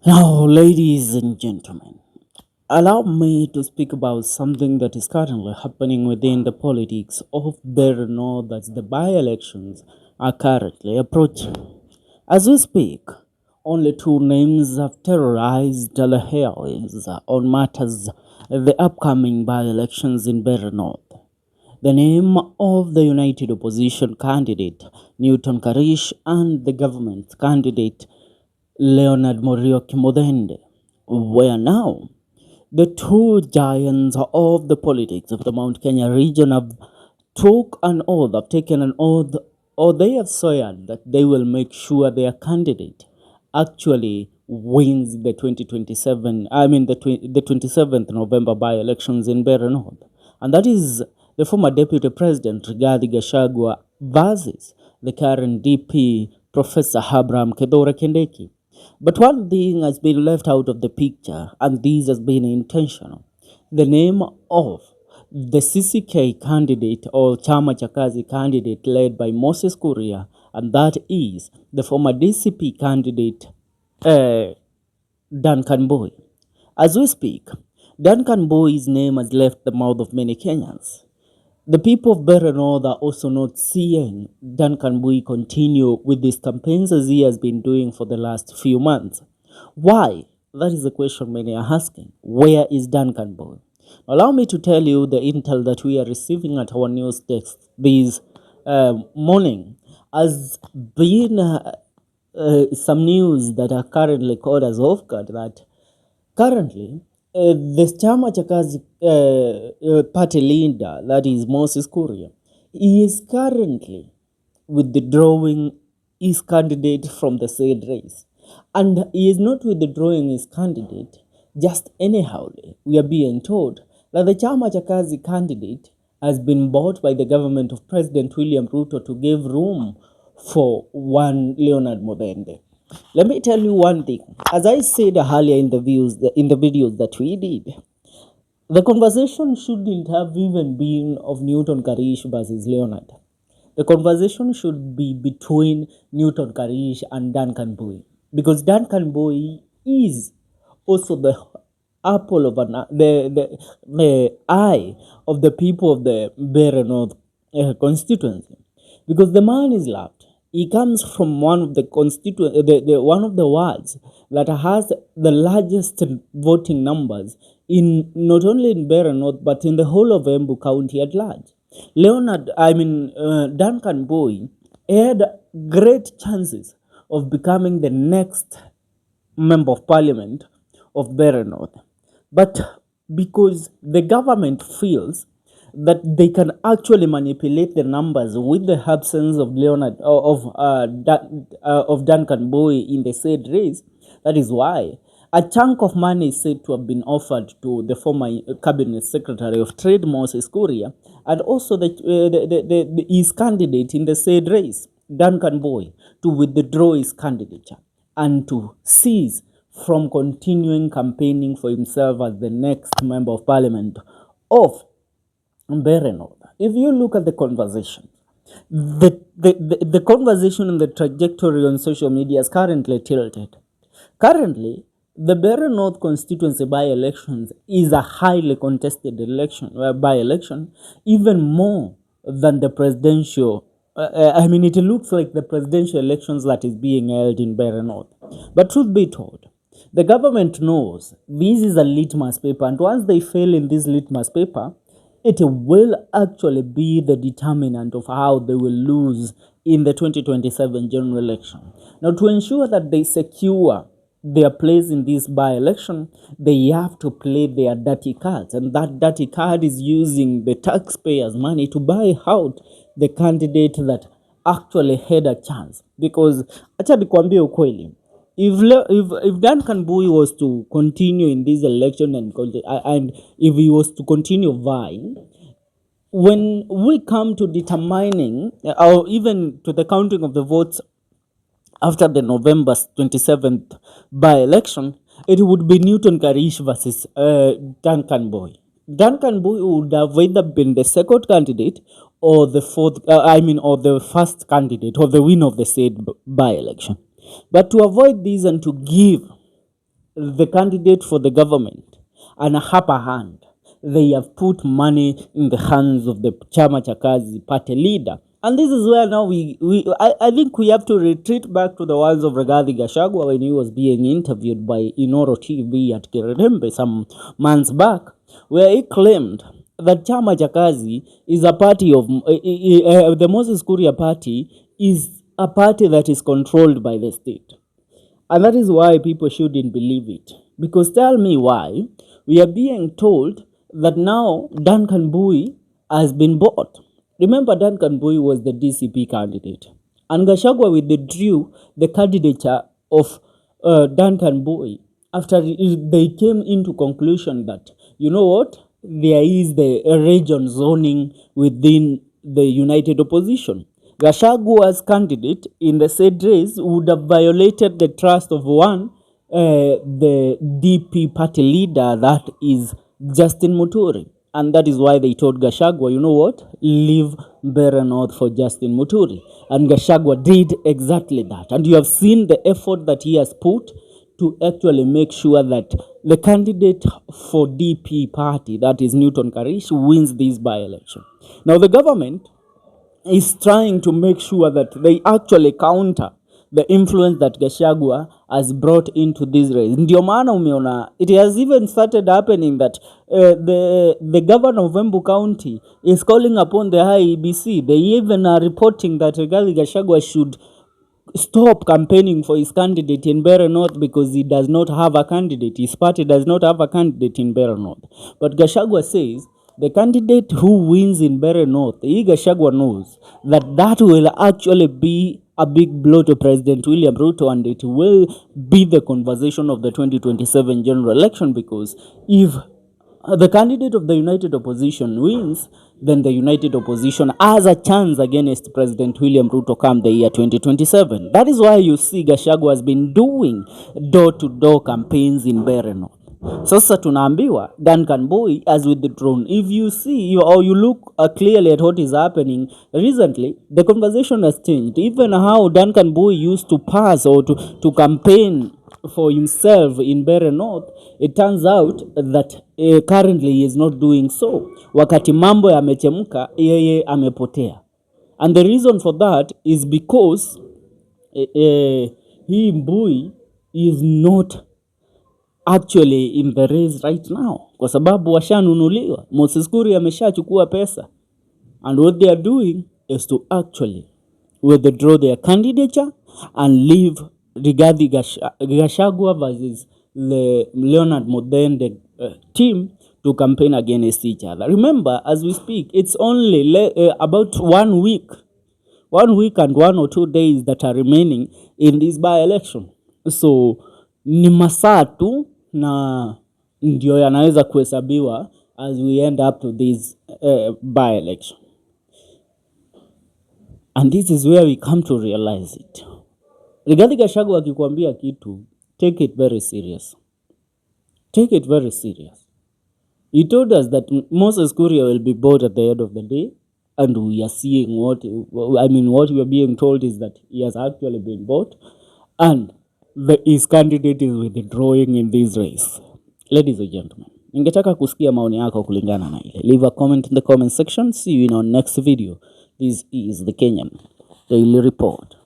Now, ladies and gentlemen, allow me to speak about something that is currently happening within the politics of Berno, that the by-elections are currently approaching. As we speak, only two names have terrorized the airwaves on matters of the upcoming by-elections in Berno. The name of the United Opposition candidate, Newton Karish, and the government candidate, Leonard Morioki Modende, where now the two giants of the politics of the Mount Kenya region have taken an oath, or they have sworn that they will make sure their candidate actually wins the 2027, the 27th November by-elections in Mbeere North. And that is the former Deputy President Rigathi Gachagua versus the current DP Professor Abraham Kedora Kendeki. But one thing has been left out of the picture, and this has been intentional. The name of the CCK candidate, or Chama Chakazi candidate, led by Moses Kuria, and that is the former DCP candidate, uh, Duncan Mbui. As we speak, Duncan Mbui's name has left the mouth of many Kenyans. The people of Mbeere North are also not seeing Duncan Mbui continue with these campaigns as he has been doing for the last few months. Why? That is the question many are asking. Where is Duncan Mbui? Allow me to tell you the intel that we are receiving at our news desk this morning has been some news that are currently called as off guard that currently the Chama Chakazi party leader, that is Moses Kuria, he is currently withdrawing his candidate from the said race. And he is not withdrawing his candidate just anyhow. We are being told that the Chama Chakazi candidate has been bought by the government of President William Ruto to give room for one Leonard Modende. Let me tell you one thing. As I said earlier in the videos that we did, the conversation shouldn't have even been of Newton Karish versus Leonard. The conversation should be between Newton Karish and Duncan Mbui, because Duncan Mbui is also the apple of the eye of the people of the Mbeere North constituency, because the man is loved. He comes from one of the one of the wards that has the largest voting numbers in not only in Mbeere North but in the whole of Embu County at large. Duncan Mbui had great chances of becoming the next member of parliament of Mbeere North, but because the government feels that they can actually manipulate the numbers with the absence of Duncan Mbui in the said race. That is why a chunk of money is said to have been offered to the former cabinet secretary of trade Moses Kuria, and also his candidate in the said race, Duncan Mbui, to withdraw his candidature and to cease from continuing campaigning for himself as the next member of parliament of Mbeere North. If you look at the conversation, the conversation and the trajectory on social media is currently tilted. Currently, the Mbeere North constituency by-elections is a highly contested by-election, even more than the presidential. It looks like the presidential elections that is being held in Mbeere North. But truth be told, the government knows this is a litmus paper, and once they fail in this litmus paper, it will actually be the determinant of how they will lose in the 2027 general election. Now, to ensure that they secure their place in this by-election, they have to play their dirty cards, and that dirty card is using the taxpayers' money to buy out the candidate that actually had a chance. Because acha nikwambie ukweli, if Duncan Mbui was to continue in this election and if he was to continue vying, when we come to determining or even to the counting of the votes after the November 27th by-election, it would be Newton Karish versus Duncan Mbui. Duncan Mbui would have either been the second candidate or the or the first candidate or the winner of the said by-election. But to avoid this and to give the candidate for the government an upper hand. They have put money in the hands of the Chama cha Kazi party leader. And this is where now I think we have to retreat back to the words of Rigathi Gachagua when he was being interviewed by Inoro TV at Kirembe some months back, where he claimed that Chama cha Kazi is a party of the Moses Kuria party is a party that is controlled by the state. And that is why people shouldn't believe it. Because tell me why we are being told that now Duncan Mbui has been bought. Remember, Duncan Mbui was the DCP candidate. And Gachagua withdrew the candidature of Duncan Mbui after they came into conclusion that, you know what, there is the region zoning within the united opposition. Gashagua's candidate in the said race would have violated the trust of the DP party leader, that is Justin Muturi. And that is why they told Gachagua, you know what, leave Mbeere North for Justin Muturi. And Gachagua did exactly that. And you have seen the effort that he has put to actually make sure that the candidate for DP party, that is Newton Karish, wins this by-election. Now the government is trying to make sure that they actually counter the influence that Gachagua has brought into this race. Ndio maana umeona it has even started happening that the governor of Embu County is calling upon the IEBC. They even are reporting that Rigathi Gachagua should stop campaigning for his candidate in Mbeere North because he does not have a candidate. His party does not have a candidate in Mbeere North. But Gachagua says the candidate who wins in Mbeere North, Gachagua knows that will actually be a big blow to President William Ruto, and it will be the conversation of the 2027 general election, because if the candidate of the united opposition wins, then the united opposition has a chance against President William Ruto come the year 2027. That is why you see Gachagua has been doing door-to-door campaigns in Mbeere North. Sasa tunaambiwa Duncan Mbui has withdrawn. If you see or you look clearly at what is happening recently, the conversation has changed. Even how Duncan Mbui used to pass or to campaign for himself in Mbeere North, it turns out that currently he is not doing so. Wakati mambo yamechemka, yeye amepotea. And the reason for that is because he Mbui is not actually in the race right now, kwa sababu washanunuliwa. Moses Kuria ameshachukua pesa, and what they are doing is to actually withdraw their candidature and leave Rigathi Gachagua versus the Leonard Modende team to campaign against each other. Remember, as we speak, it's only about 1 week and 1 or 2 days that are remaining in this by-election. So ni masaa tu na ndio yanaweza kuhesabiwa as we end up to this by-election. And this is where we come to realize it. Rigathi Gachagua akikwambia kitu, take it very serious. Take it very serious. He told us that Moses Kuria will be bought at the end of the day, and we are seeing what we are being told is that he has actually been bought, and his candidate is withdrawing in this race. Ladies and gentlemen, ningetaka kusikia maoni yako kulingana na ile. Leave a comment in the comment section. See you in our next video. This is the Kenyan Daily Report.